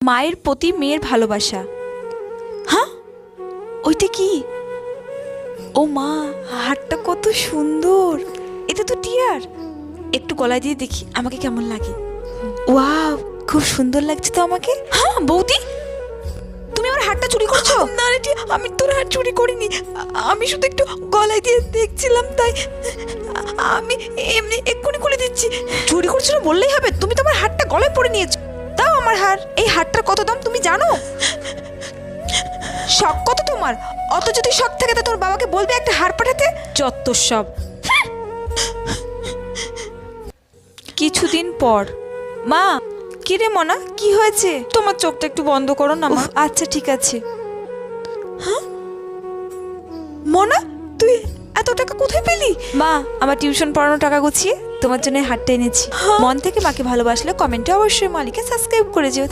মায়ের প্রতি মেয়ের ভালোবাসা। হ্যাঁ, ওইটা কি? ও মা, হারটা কত সুন্দর! এটা তো টিয়ার। একটু গলায় দিয়ে দেখি আমাকে কেমন লাগে। ওয়াও, খুব সুন্দর লাগছে তো আমাকে। হ্যাঁ বৌদি, তুমি আমার হারটা চুরি করছো? না রে টিয়া, আমি তোর হার চুরি করিনি। আমি শুধু একটু গলায় দিয়ে দেখছিলাম, তাই আমি এমনি এক্ষুনি খুলে দিচ্ছি। চুরি করছিল বললেই হবে? তুমি তো আমার হারটা গলায় পরে নিয়েছো। দাও আমার হার। এই হারটার কত দাম তুমি জানো? শখ কত তোমার? অত যদি শখ থাকে তো তোর বাবাকে বলবে একটা হার পাঠাতে। যত সব। কিছুদিন পর। মা, কি রে মনা, কি হয়েছে? তোমার চোখটা একটু বন্ধ করো না মা। আচ্ছা ঠিক আছে। হ্যাঁ মনা, তুই এত টাকা কোথায় পেলি? মা, আমার টিউশন পড়ানোর টাকা গুছিয়ে তোমার জন্য হারটা এনেছি। মন থেকে মাকে ভালোবাসলে কমেন্টে অবশ্যই মালিকে সাবস্ক্রাইব করে যেও।